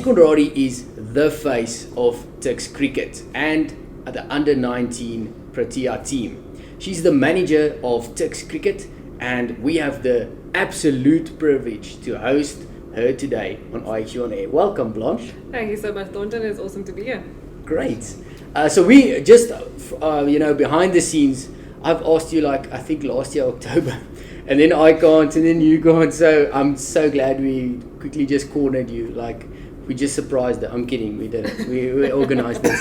Conradi is the face of Turks cricket and the under-19 Protea team. She's the manager of Turks cricket, and we have the absolute privilege to host her today on IQ on Air. Welcome, Blanche. Thank you so much, Thornton. It's awesome to be here. Great. So we just, behind the scenes, I've asked you I think last year, October, and then I can't, and then you can't. So I'm so glad we quickly just cornered you. We just surprised her. I'm kidding, we did it. We organized this.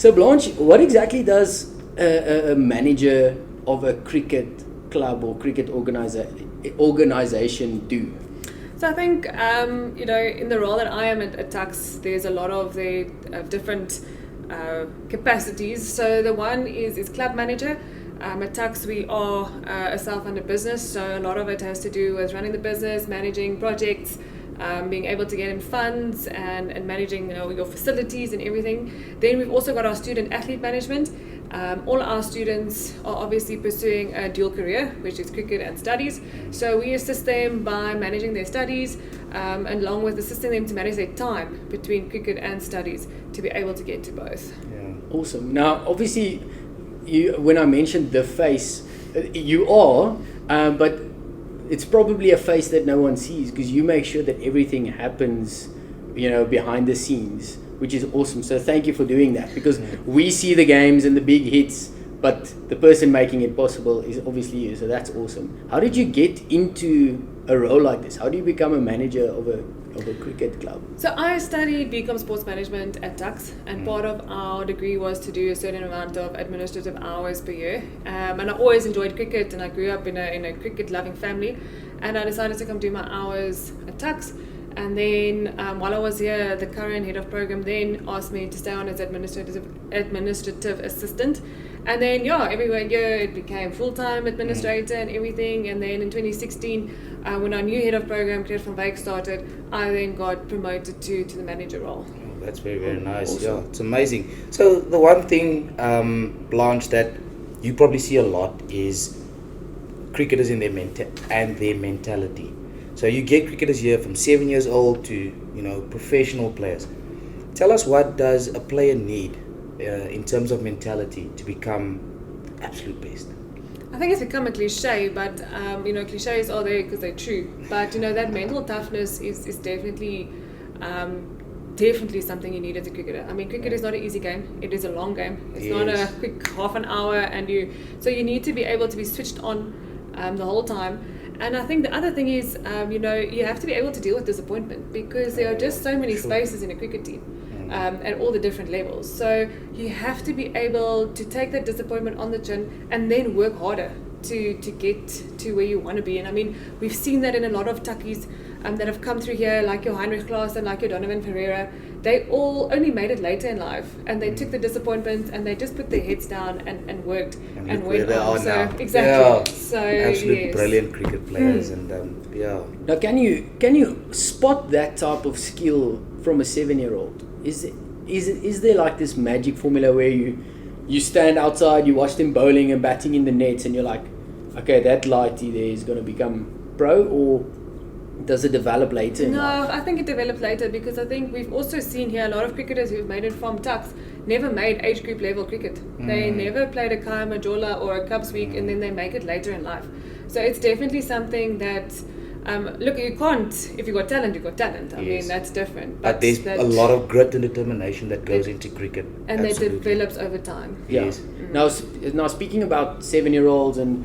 So Blanche, what exactly does a manager of a cricket club or cricket organization do? So I think, in the role that I am at Tux, there's a lot of the different capacities. So the one is club manager. At Tux, we are a self-funded business, so a lot of it has to do with running the business, managing projects, being able to get in funds and managing your facilities and everything. Then we've also got our student athlete management. All our students are obviously pursuing a dual career, which is cricket and studies. So we assist them by managing their studies, along with assisting them to manage their time between cricket and studies to be able to get to both. Yeah. Awesome. Now, obviously, when I mentioned the face, you are, but it's probably a face that no one sees because you make sure that everything happens, behind the scenes, which is awesome. So thank you for doing that, because we see the games and the big hits, but the person making it possible is obviously you. So that's awesome. How did you get into a role like this? How do you become a manager of a cricket club? So I studied BCom Sports Management at Tux, and part of our degree was to do a certain amount of administrative hours per year. And I always enjoyed cricket, and I grew up in a cricket-loving family. And I decided to come do my hours at Tux. And then while I was here, the current head of program then asked me to stay on as administrative assistant. And then, every year it became full-time administrator and everything. And then in 2016, when our new head of program, Claire van Wyk, started, I then got promoted to the manager role. Oh, that's very, very nice. Awesome. Yeah, it's amazing. So the one thing, Blanche, that you probably see a lot is cricketers in their mentality. So you get cricketers here from 7 years old to, professional players. Tell us, what does a player need in terms of mentality to become absolute best? I think it's become a cliche, but cliches are there because they're true. But that mental toughness is definitely something you need as a cricketer. I mean, cricket is not an easy game. It is a long game. It's not a quick half an hour, so you need to be able to be switched on the whole time. And I think the other thing is, you have to be able to deal with disappointment, because there are just so many spaces in a cricket team. At all the different levels. So you have to be able to take that disappointment on the chin and then work harder to get to where you want to be. And I mean, we've seen that in a lot of tuckies that have come through here, like your Heinrich Klaas and like your Donovan Ferreira. They all only made it later in life, and they took the disappointment and they just put their heads down and worked and went on. So exactly. So absolute brilliant cricket players. And Now, can you spot that type of skill from a 7-year-old? Is there like this magic formula where you stand outside, you watch them bowling and batting in the nets, and you're like, okay, that lighty there is going to become pro, or does it develop later in life? I think it developed later, because I think we've also seen here a lot of cricketers who've made it from Tux never made age group level cricket. They never played a Kaya Majola or a Cubs week, and then they make it later in life. So it's definitely something that look, you can't, if you've got talent, you've got talent. I mean, that's different. But there's a lot of grit and determination that goes into cricket. And that develops over time. Yeah. Yes. Now speaking about 7-year-olds, and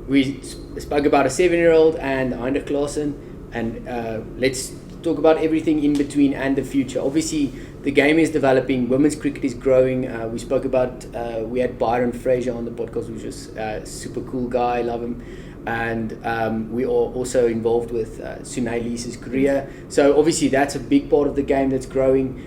we spoke about a 7-year-old and Heinrich Klaasen, and let's talk about everything in between and the future. Obviously, the game is developing. Women's cricket is growing. We spoke about, we had Byron Fraser on the podcast, which was a super cool guy. I love him. And we are also involved with Sunay Lee's career. So obviously that's a big part of the game that's growing.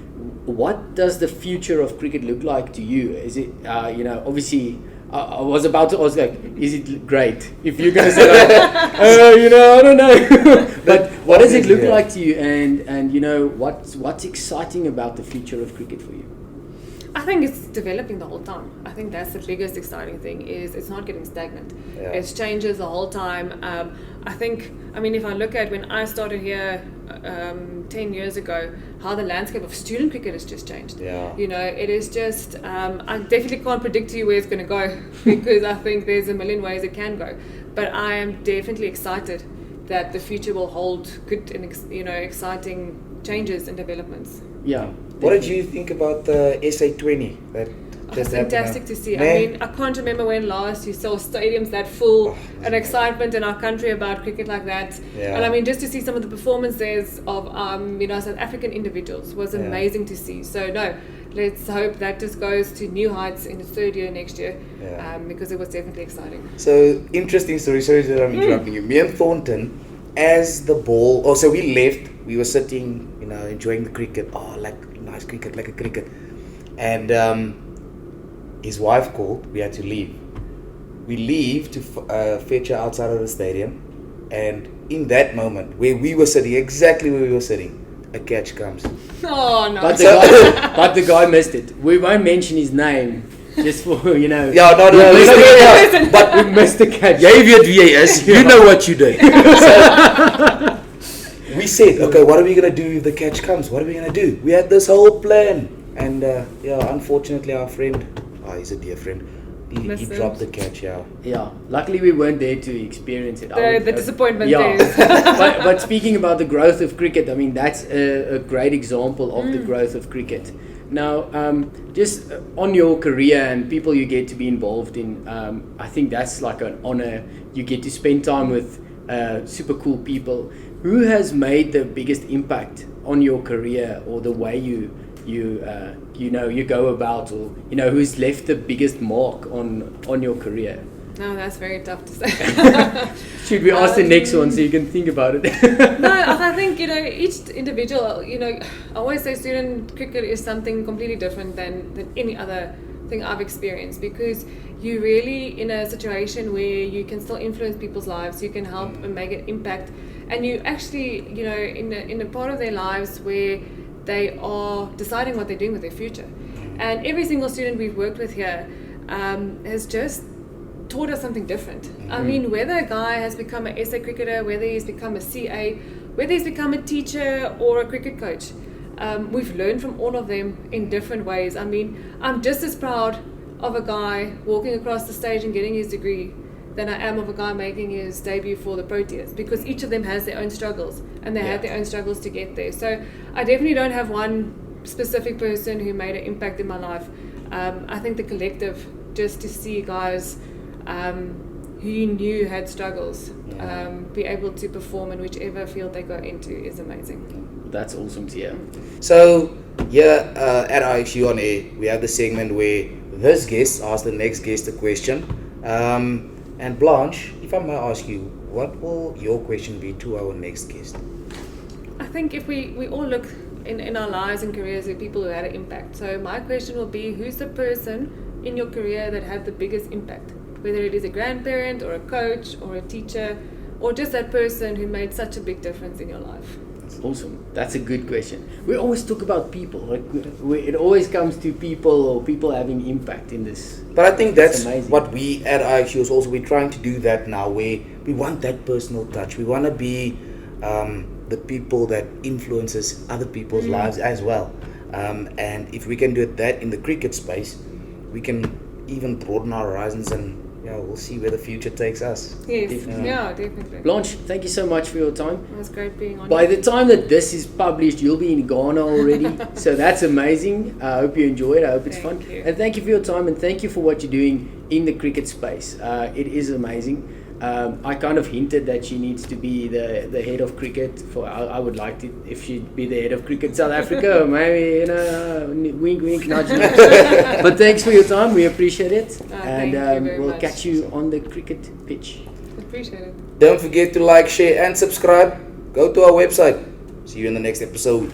What does the future of cricket look like to you? Is it, obviously, I was about to ask, is it great? If you're going to say, I don't know. But what does it look like to you? And what's exciting about the future of cricket for you? I think it's developing the whole time. I think that's the biggest exciting thing, is it's not getting stagnant. Yeah. It changes the whole time. If I look at when I started here 10 years ago, how the landscape of student cricket has just changed. Yeah. You know, it is just, I definitely can't predict to you where it's going to go because I think there's a million ways it can go. But I am definitely excited that the future will hold good and exciting changes and developments. Yeah. What did you think about the SA20? That It's just happened fantastic now? to see. Nah. I mean, I can't remember when last you saw stadiums that full Oh, and excitement in our country about cricket like that. Yeah. And I mean, just to see some of the performances of South African individuals was Yeah. amazing to see. So no, let's hope that just goes to new heights in its third year next year, Yeah. because it was definitely exciting. So, interesting story. Sorry that I'm interrupting you. Me and Thornton, as the ball... Oh, so we left. We were sitting, enjoying the cricket. Oh, like nice cricket, like a cricket. And his wife called. We had to leave. We leave to fetch her outside of the stadium. And in that moment, where we were sitting, exactly where we were sitting, a catch comes. Oh no! But the guy missed it. We won't mention his name, just for Yeah, no, yeah. But we missed the catch. David VAS, you know what you did. So, we said, okay, what are we going to do if the catch comes? What are we going to do? We had this whole plan. And unfortunately our friend, he's a dear friend, he dropped the catch, yeah. Yeah, luckily we weren't there to experience it. The disappointment yeah. there is. but speaking about the growth of cricket, I mean, that's a great example of the growth of cricket. Now, just on your career and people you get to be involved in, I think that's like an honor. You get to spend time with super cool people. Who has made the biggest impact on your career or the way you go about, or who's left the biggest mark on your career? No, that's very tough to say. Should we ask the next one so you can think about it? No, I think each individual. I always say student cricket is something completely different than any other thing I've experienced, because you're really in a situation where you can still influence people's lives, you can help and make an impact, and you actually in a part of their lives where they are deciding what they're doing with their future. And every single student we've worked with here has just taught us something different. I mean, whether a guy has become an SA cricketer, whether he's become a CA, whether he's become a teacher or a cricket coach, we've learned from all of them in different ways. I mean, I'm just as proud of a guy walking across the stage and getting his degree than I am of a guy making his debut for the Proteas, because each of them has their own struggles and they had their own struggles to get there. So I definitely don't have one specific person who made an impact in my life. I think the collective, just to see guys who you knew had struggles be able to perform in whichever field they go into is amazing. That's awesome to hear. So at IXU on Air, we have the segment where this guest asks the next guest a question. And Blanche, if I may ask you, what will your question be to our next guest? I think if we all look in our lives and careers at people who had an impact. So my question will be, who's the person in your career that had the biggest impact? Whether it is a grandparent or a coach or a teacher, or just that person who made such a big difference in your life. Awesome. That's a good question. We always talk about people. Like it always comes to people or people having impact in this. But I think that's amazing. what we at IXU is also, we're trying to do that now, where we want that personal touch. We want to be the people that influences other people's lives as well. And if we can do that in the cricket space, we can even broaden our horizons, and we'll see where the future takes us. Yes, definitely. Blanche, thank you so much for your time. It was great being on. By the time that this is published, you'll be in Ghana already. So that's amazing. I hope you enjoy it. I hope it's fun. Thank you. And thank you for your time, and thank you for what you're doing in the cricket space. It is amazing. I kind of hinted that she needs to be the head of cricket. I would like to, if she'd be the head of cricket South Africa, maybe, wink, wink, nudge, nudge. But thanks for your time. We appreciate it. Thank you very we'll much. catch you on the cricket pitch. Appreciate it. Don't forget to like, share, and subscribe. Go to our website. See you in the next episode.